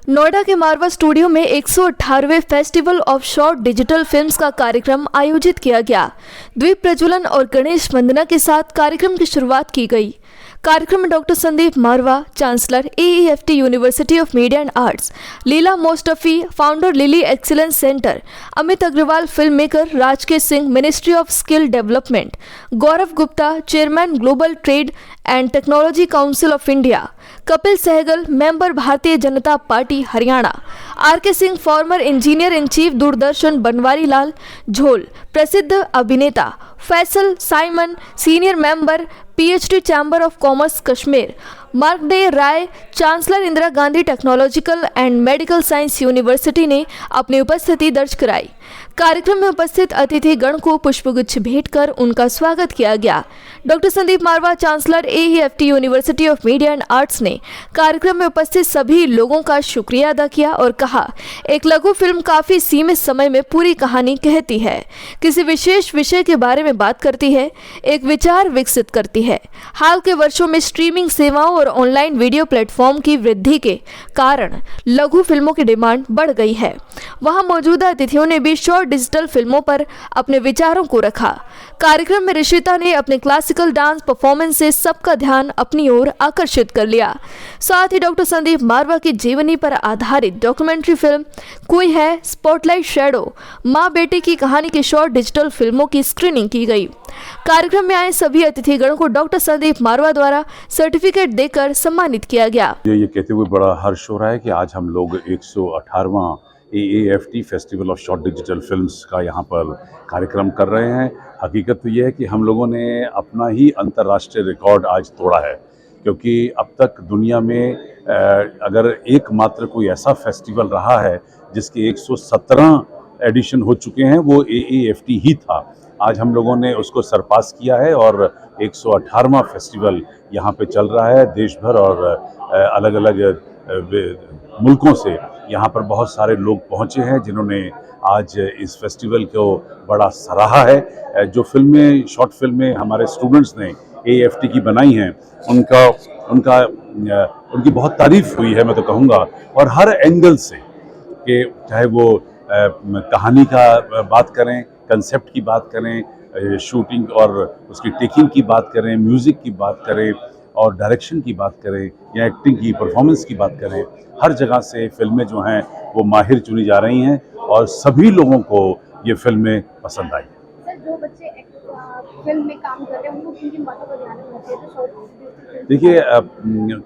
नोएडा के मारवा स्टूडियो में 118वें festival of short digital films का कार्यक्रम आयोजित किया गया। द्वीप प्रज्वलन और गणेश वंदना के साथ कार्यक्रम की शुरुआत की गई। कार्यक्रम में doctor Sandeep Marwah, chancellor AEFT university of media and arts, Leila Mostafi, founder Lily excellence centre, Amit Agarwal film maker, Rajkesh Singh, ministry of skill development, Gaurav Gupta, chairman global trade and technology council of India, Kapil Sehgal, member Bharatiya Janata party Haryana, RK Singh, former engineer in chief Doordarshan, Banwari Lal Jhol, प्रसिद्ध अभिनेता Faisal Simon, senior member PhD chamber of commerce Kashmir, Markandey Rai, chancellor Indira Gandhi technological and medical science university ने अपनी उपस्थिति दर्ज कराई। कार्यक्रम में उपस्थित अतिथि गण को पुष्पगुच्छ भेंट कर उनका स्वागत किया गया। Doctor Sandeep Marwah, chancellor AEFT university of media and arts ने कार्यक्रम में उपस्थित सभी लोगों का शुक्रिया अदा किया और कहा, एक लघु फिल्म काफी सीमित समय में पूरी कहानी कहती है, किसी विशेष विषय के बारे में बात करती है, एक विचार विकसित करती है। हाल के वर्षों में स्ट्रीमिंग सेवाओं और ऑनलाइन वीडियो प्लेटफॉर्म की वृद्धि के कारण लघु फिल्मों की डिमांड बढ़ गई है। वहां मौजूदा अतिथियों ने भी शॉर्ट डिजिटल फिल्मों पर अपने विचारों को रखा। कार्यक्रम में ऋषिता ने अपने क्लासिकल डांस परफॉर्मेंस से सबका ध्यान अपनी ओर आकर्षित कर लिया। साथ ही डॉक्टर संदीप मारवा की जीवनी पर आधारित डॉक्यूमेंट्री फिल्म कोई है, स्पॉटलाइट शैडो, माँ बेटे की कहानी की शॉर्ट डिजिटल फिल्मों की स्क्रीनिंग की गई। कार्यक्रम में आए सभी अतिथिगण को डॉक्टर संदीप मारवा द्वारा सर्टिफिकेट देकर सम्मानित किया गया। ये कहते हुए बड़ा हर्ष हो रहा है कि आज हम लोग 118वां AEFT festival of short digital films का यहाँ पर कार्यक्रम कर रहे हैं। हकीकत तो ये है कि हम लोगों ने अपना ही अंतर्राष्ट्रीय रिकॉर्ड आज तोड़ा है, क्योंकि अब तक दुनिया में अगर एकमात्र कोई ऐसा फेस्टिवल रहा है जिसके 117 एडिशन हो चुके हैं, वो AEFT ही था। आज हम लोगों ने उसको सरपास किया है और 118वां फेस्टिवल यहाँ पे चल रहा है। देश भर और अलग अलग मुल्कों से यहाँ पर बहुत सारे लोग पहुँचे हैं जिन्होंने आज इस फेस्टिवल को बड़ा सराहा है। जो फिल्में, शॉर्ट फिल्में हमारे स्टूडेंट्स ने AEFT की बनाई हैं, उनकी बहुत तारीफ हुई है, मैं तो कहूँगा। और हर एंगल से, कि चाहे वो कहानी का बात करें, कंसेप्ट की बात करें, शूटिंग और उसकी टेकिंग की बात करें, म्यूज़िक की बात करें और डायरेक्शन की बात करें या एक्टिंग की, परफॉर्मेंस की बात करें, हर जगह से फिल्में जो हैं वो माहिर चुनी जा रही हैं और सभी लोगों को ये फिल्में पसंद आई। सर, जो बच्चे फिल्म में काम कर रहे हैं उनको किन किन बातों का ध्यान रखना चाहिए? देखिए,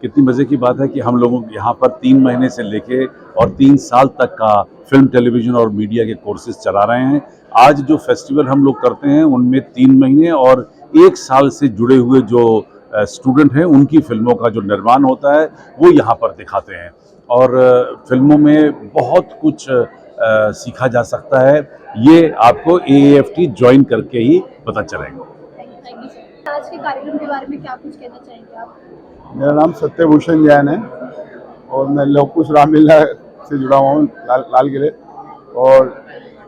कितनी मज़े की बात है कि हम लोगों यहाँ पर 3 महीने से लेके और 3 साल तक का फिल्म, टेलीविज़न और मीडिया के कोर्सेज चला रहे हैं। आज जो फेस्टिवल हम लोग करते हैं उनमें 3 महीने और 1 साल से जुड़े हुए जो स्टूडेंट हैं उनकी फिल्मों का जो निर्माण होता है वो यहाँ पर दिखाते हैं। और फिल्मों में बहुत कुछ सीखा जा सकता है, ये आपको AEFT ज्वाइन करके ही पता चलेगा। आज के कार्यक्रम के बारे में क्या कुछ कहना चाहेंगे आप? मेरा नाम सत्यभूषण जैन है और मैं लोकुश रामलीला से जुड़ा हुआ हूँ, लाल किले। और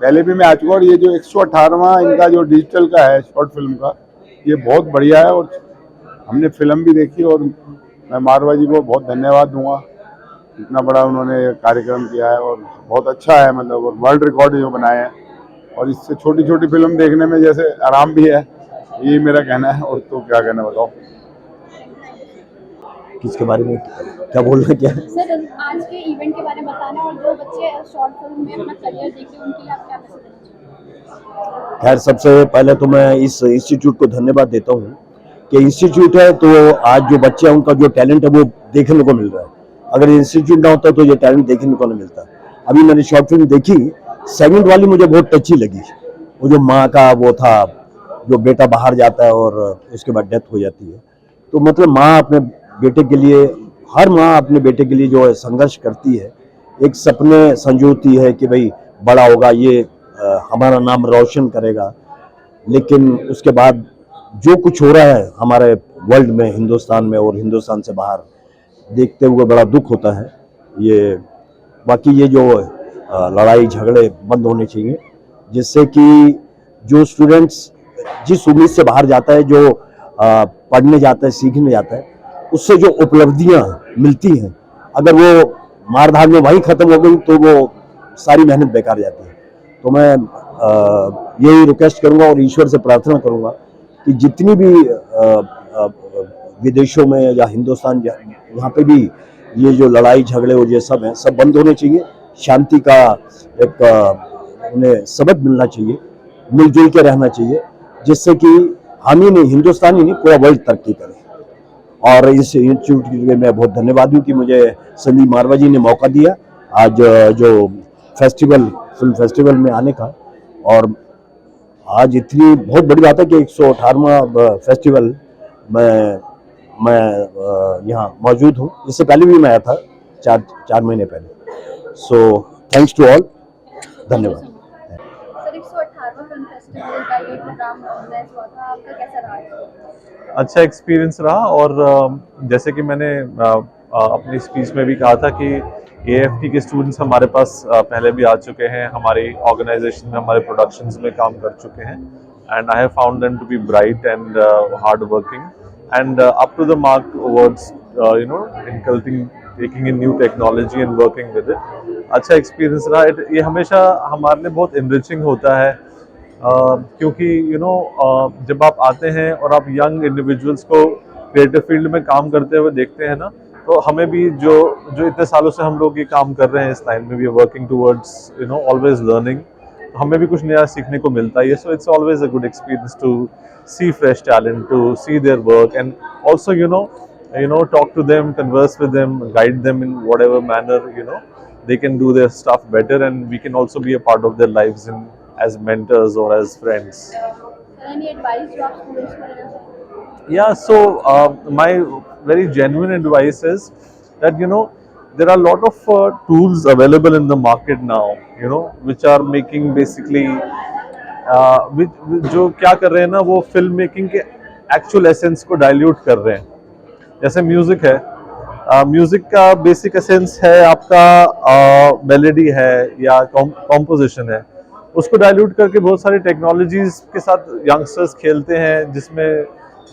पहले भी मैं आ चुका। और ये जो 118वां इनका जो डिजिटल का है शॉर्ट फिल्म का, ये बहुत बढ़िया है। और हमने फिल्म भी देखी और मैं मारवा जी को बहुत धन्यवाद दूंगा, इतना बड़ा उन्होंने कार्यक्रम किया है और बहुत अच्छा है, मतलब वर्ल्ड रिकॉर्ड जो बनाए हैं। और इससे छोटी छोटी फिल्म देखने में जैसे आराम भी है, यही मेरा कहना है। और तो क्या कहना, बताओ किसके बारे में क्या बोलना, क्या है? सर, आज के इवेंट के बारे में बताना और जो बच्चे शॉर्ट फिल्म में अपना करियर देख रहे हैं उनके लिए आप क्या मैसेज देना चाहेंगे? खैर, सबसे पहले तो मैं इस इंस्टीट्यूट को धन्यवाद देता हूँ कि इंस्टीट्यूट है तो आज जो बच्चे हैं उनका जो टैलेंट है वो देखने को मिल रहा है। अगर इंस्टीट्यूट ना होता तो ये टैलेंट देखने को नहीं मिलता। अभी मैंने शॉर्ट फिल्म देखी, सेकंड वाली मुझे बहुत टची लगी। वो जो माँ का वो था, जो बेटा बाहर जाता है और उसके बाद डेथ हो जाती है, तो मतलब माँ अपने बेटे के लिए, हर माँ अपने बेटे के लिए जो है संघर्ष करती है, एक सपने संजोती है कि भाई बड़ा होगा, ये हमारा नाम रोशन करेगा। लेकिन उसके बाद जो कुछ हो रहा है हमारे वर्ल्ड में, हिंदुस्तान में और हिंदुस्तान से बाहर, देखते हुए बड़ा दुख होता है। ये बाकी ये जो लड़ाई झगड़े बंद होने चाहिए, जिससे कि जो स्टूडेंट्स जिस उम्मीद से बाहर जाता है, जो पढ़ने जाता है, सीखने जाता है, उससे जो उपलब्धियां मिलती हैं, अगर वो मारधाड़ में वही खत्म हो गई तो वो सारी मेहनत बेकार जाती है। तो मैं यही रिक्वेस्ट करूंगा और ईश्वर से प्रार्थना करूंगा कि जितनी भी विदेशों में या हिंदुस्तान यहाँ पे भी ये जो लड़ाई झगड़े और ये सब हैं, सब बंद होने चाहिए। शांति का एक उन्हें सबक मिलना चाहिए, मिलजुल के रहना चाहिए, जिससे कि हम ही नहीं, हिंदुस्तान ही नहीं, पूरा वर्ल्ड तरक्की करे। और इस इंस्टीट्यूट के लिए मैं बहुत धन्यवाद हूँ कि मुझे संदीप मारवा जी ने मौका दिया आज जो फिल्म फेस्टिवल में आने का। और आज इतनी बहुत बड़ी बात है कि 118वां फेस्टिवल मैं यहाँ मौजूद हूँ। इससे पहले भी मैं आया था 4 महीने पहले। सो थैंक्स टू ऑल, धन्यवाद। सर 118वां फिल्म फेस्टिवल का ये प्रोग्राम ऑर्गेनाइज हुआ था, आपका कैसा रहा? अच्छा एक्सपीरियंस रहा। और जैसे कि मैंने अपनी स्पीच में भी कहा था कि AFT के स्टूडेंट्स हमारे पास पहले भी आ चुके हैं, हमारी ऑर्गेनाइजेशन में, हमारे प्रोडक्शंस में काम कर चुके हैं। And I have found them to be bright and hard working and up to the mark towards taking in new technology and working with it। अच्छा एक्सपीरियंस रहा। ये हमेशा हमारे लिए बहुत enriching होता है क्योंकि जब आप आते हैं और आप यंग इंडिविजुअल्स को क्रिएटिव फील्ड में काम करते हुए देखते हैं ना, तो हमें भी जो इतने सालों से हम लोग ये काम कर रहे हैं इस लाइन में, we are working towards always learning, हमें भी कुछ नया सीखने को मिलता है। So it's always a good experience to see fresh talent, to see their work and also talk to them, converse with them, guide them in whatever manner they can do their stuff better, and we can also be a part of their lives as mentors or as friends. Any advice जो आप students को देना चाहेंगे? Yeah, so my very genuine advice is that there are a lot of tools available in the market now, which are making basically जो क्या कर रहे हैं ना, वो फिल्म मेकिंग के एक्चुअल एसेंस को डाइल्यूट कर रहे हैं। जैसे म्यूजिक है, म्यूजिक का बेसिक एसेंस है आपका मेलोडी है या कॉम्पोजिशन है, उसको डाइल्यूट करके बहुत सारी टेक्नोलॉजीज के साथ यंगस्टर्स खेलते हैं, जिसमें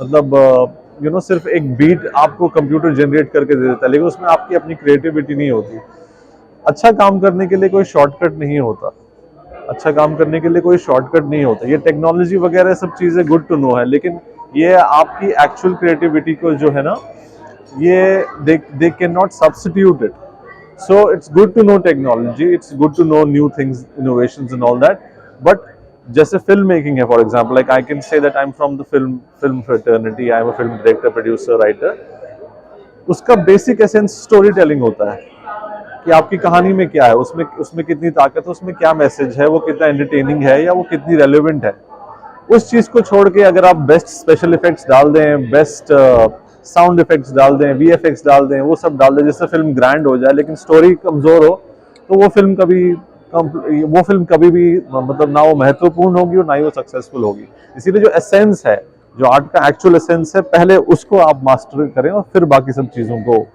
मतलब सिर्फ एक बीट आपको कंप्यूटर जनरेट करके दे देता है, लेकिन उसमें आपकी अपनी क्रिएटिविटी नहीं होती। अच्छा काम करने के लिए कोई शॉर्टकट नहीं होता, अच्छा काम करने के लिए कोई शॉर्टकट नहीं होता। ये टेक्नोलॉजी वगैरह सब चीज़ें गुड टू नो है, लेकिन ये आपकी एक्चुअल क्रिएटिविटी को जो है ना, ये they cannot substitute it. So it's good to know technology, it's good to know new things, innovations and all that, but जैसे फिल्म मेकिंग है, for example, like I can say that I am from the film fraternity, I am a film director, producer, writer. उसका basic essence story telling होता है कि आपकी कहानी में क्या है, उसमें कितनी ताकत है, उसमें क्या मैसेज है, वो कितना एंटरटेनिंग है या वो कितनी रेलेवेंट है। उस चीज़ को छोड़ के अगर आप बेस्ट स्पेशल इफेक्ट्स डाल दें, बेस्ट साउंड इफेक्ट्स डाल दें, VFX डाल दें, वो सब डाल दें जिससे फिल्म ग्रैंड हो जाए, लेकिन स्टोरी कमज़ोर हो, तो वो फिल्म कभी भी मतलब ना वो महत्वपूर्ण होगी और ना ही वो सक्सेसफुल होगी। इसीलिए जो एसेंस है, जो आर्ट का एक्चुअल एसेंस है, पहले उसको आप मास्टर करें और फिर बाकी सब चीज़ों को,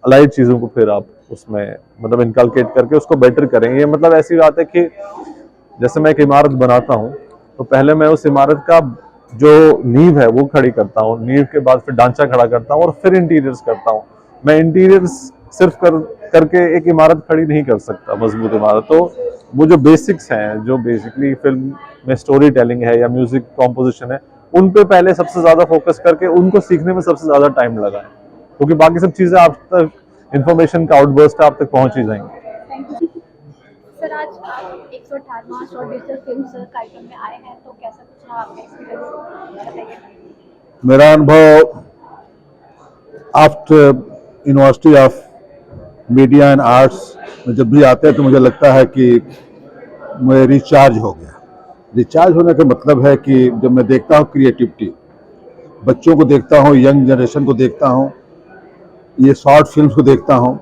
अलाइड चीज़ों को फिर आप उसमें मतलब इनकलकेट करके उसको बेटर करें। ये मतलब ऐसी बात है कि जैसे मैं एक इमारत बनाता हूँ, तो पहले मैं उस इमारत का जो नींव है वो खड़ी करता हूँ, नींव के बाद फिर ढांचा खड़ा करता हूँ और फिर इंटीरियर्स करता हूँ। मैं इंटीरियर्स सिर्फ करके एक इमारत खड़ी नहीं कर सकता, मजबूत इमारत। तो वो जो बेसिक्स हैं, जो बेसिकली फिल्म में स्टोरी टेलिंग है या म्यूजिक कॉम्पोजिशन है, उन पे पहले सबसे ज़्यादा फोकस करके उनको सीखने में सबसे ज़्यादा टाइम लगा है, क्योंकि बाकी सब चीज़ें आप तक, इन्फॉर्मेशन का आउटबर्स्ट आप तक पहुँच ही जाएंगे। सर आज आप 118वां शॉर्ट डिजिटल फिल्म कार्यक्रम में आए हैं, तो कैसा कुछ रहा आपका एक्सपीरियंस, बताइए। मेरा अनुभव after university of media and arts में जब भी आते हैं तो मुझे लगता है कि मैं रिचार्ज हो गया। रिचार्ज होने का मतलब है कि जब मैं देखता हूँ क्रिएटिविटी, बच्चों को देखता हूँ, यंग जनरेशन को देखता हूँ, ये शॉर्ट फिल्म्स को देखता हूँ,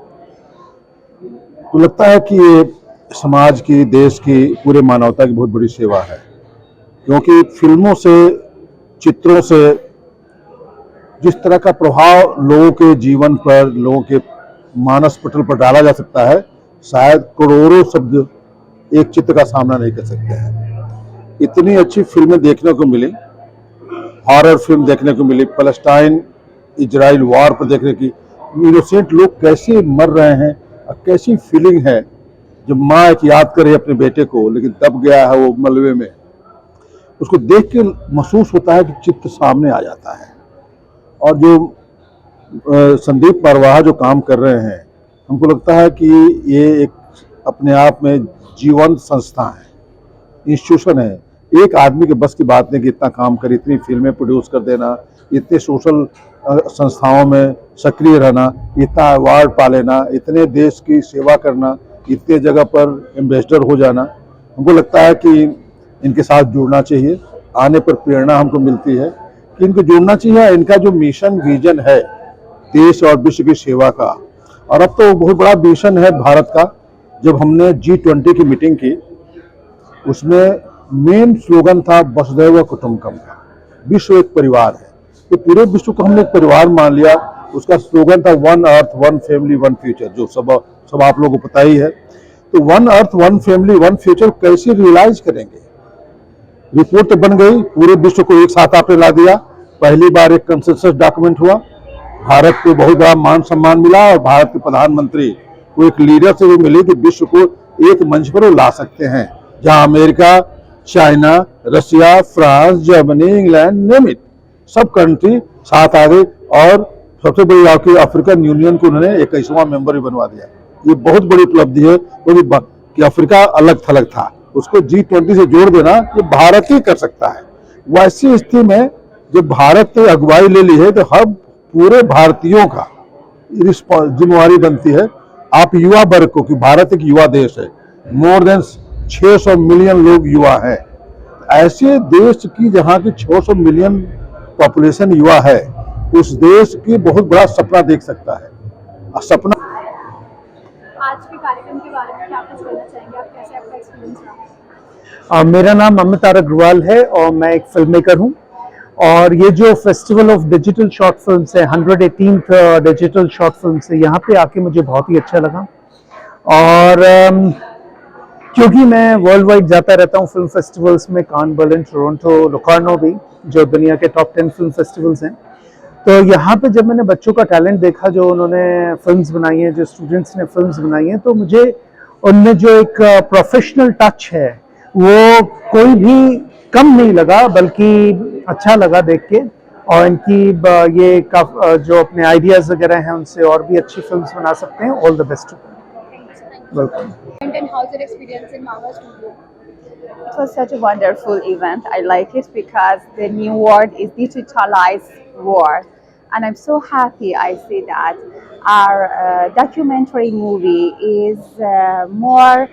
तो लगता है कि ये समाज की, देश की, पूरे मानवता की बहुत बड़ी सेवा है। क्योंकि फिल्मों से, चित्रों से जिस तरह का प्रभाव लोगों के जीवन पर, लोगों के मानस पटल पर डाला जा सकता है, शायद करोड़ों शब्द एक चित्र का सामना नहीं कर सकते हैं। इतनी अच्छी फिल्में देखने को मिली, हॉरर फिल्म देखने को मिली, पैलेस्टाइन इजराइल वॉर पर देखने की, इनोसेंट लोग कैसे मर रहे हैं, कैसी फीलिंग है जब माँ एक याद करे अपने बेटे को, लेकिन दब गया है वो मलबे में, उसको देख के महसूस होता है कि चित्र सामने आ जाता है। और जो संदीप मरवाहा जो काम कर रहे हैं, हमको लगता है कि ये एक अपने आप में जीवंत संस्था है, इंस्टीट्यूशन है। एक आदमी के बस की बात नहीं कि इतना काम करे, इतनी फिल्में प्रोड्यूस कर देना, इतने सोशल संस्थाओं में सक्रिय रहना, इतना अवार्ड पा लेना, इतने देश की सेवा करना, इतने जगह पर एम्बेसडर हो जाना। हमको लगता है कि इनके साथ जुड़ना चाहिए। आने पर प्रेरणा हमको मिलती है कि इनको जुड़ना चाहिए। इनका जो मिशन विजन है देश और विश्व की सेवा का, और अब तो बहुत बड़ा मिशन है भारत का। जब हमने G20 की मीटिंग की, उसमें मेन स्लोगन था वसुधैव कुटुंबकम का, विश्व एक परिवार है। तो पूरे विश्व को हमने एक परिवार मान लिया। उसका स्लोगन था one earth one family one future, जो सब आप लोगों को पता ही है। तो one earth one family one future कैसे रियलाइज करेंगे? रिपोर्ट तो बन गई, पूरे विश्व को एक साथ आपने ला दिया। पहली बार एक कंसेंसस डॉक्यूमेंट हुआ, भारत को बहुत बड़ा मान सम्मान मिला, और भारत के प्रधानमंत्री को एक लीडर से भी मिली कि विश्व को एक मंच पर वो ला सकते हैं, जहां America, China, Russia, France, Germany, England, name it, सब कंट्री साथ आ गई। और सबसे बड़ी बात कि अफ्रीकन यूनियन को उन्होंने 21वां मेंबर भी बनवा दिया। ये बहुत बड़ी उपलब्धि है, कि अफ्रीका अलग थलग था, उसको G20 से जोड़ देना ये भारत ही कर सकता है। वैसी स्थिति में जब भारत ने अगुवाई ले ली है, तो हर पूरे भारतीयों का जिम्मेवारी बनती है, आप युवा वर्ग को, कि भारत एक युवा देश है, मोर देन 600 मिलियन लोग युवा हैं। ऐसे देश की जहाँ की 600 मिलियन पॉपुलेशन युवा है, उस देश की बहुत बड़ा सपना देख सकता है। सपना आज के कार्यक्रम के बारे में क्या कुछ कहना चाहेंगे आप, कैसे आपका एक्सपीरियंस रहा? मेरा नाम अमिताभ अग्रवाल है और मैं एक फिल्म मेकर हूँ। और ये जो festival of digital short films है, 118th डिजिटल शॉर्ट फिल्म्स है, यहाँ पे आके मुझे बहुत ही अच्छा लगा। और क्योंकि मैं वर्ल्ड वाइड जाता रहता हूँ फिल्म फेस्टिवल्स में, कान, बर्लिन, टोरंटो, लोकार्नो भी, जो दुनिया के टॉप 10 फिल्म फेस्टिवल्स हैं, तो यहाँ पे जब मैंने बच्चों का टैलेंट देखा, जो उन्होंने फिल्म्स बनाई हैं, जो स्टूडेंट्स ने फिल्म्स बनाई हैं, तो मुझे उनमें जो एक प्रोफेशनल टच है वो कोई भी कम नहीं लगा, बल्कि अच्छा लगा देख के। और इनकी ये जो अपने आइडियाज़ वगैरह हैं, उनसे और भी अच्छी फिल्म्स बना सकते हैं। All the best. Welcome. And how's your experience in Marva Studio? It was such a wonderful event. I like it because the new world is digitalized world, and I'm so happy I see that our documentary movie is more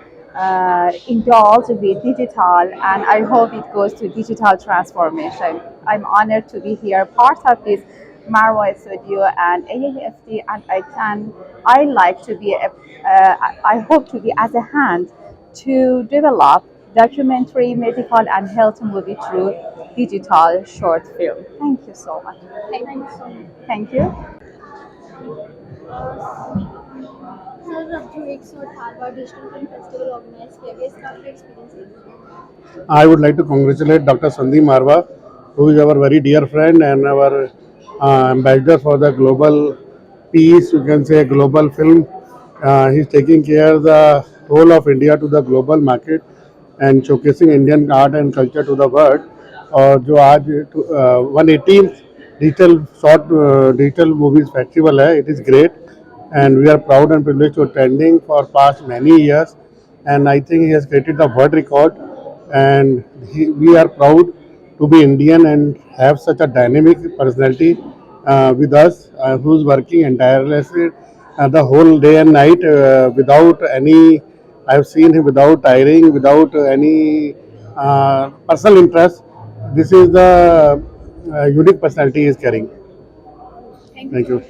indulged with digital, and I hope it goes to digital transformation. I'm honored to be here, part of this Marwa Studio and AAFT, and I like to be I hope to be as a hand to develop documentary, medical and health movie through digital short film. Thank you so much. Thank you so much. Thank you. Sir, अब जो 118वां digital film festival organise किया गया, इसका आपका experience है? I would like to congratulate Dr. Sandeep Marwa, who is our very dear friend and our ambassador for the global peace, you can say global film. He's taking care of the whole of India to the global market and showcasing Indian art and culture to the world. और जो आज 118th digital movies festival है, it is great and we are proud and privileged to attending for past many years, and I think he has created the world record, and we are proud to be Indian and have such a dynamic personality with us, who's working entirely the whole day and night without any, I've seen him without tiring, without any personal interest. This is the unique personality he is carrying. Thank you.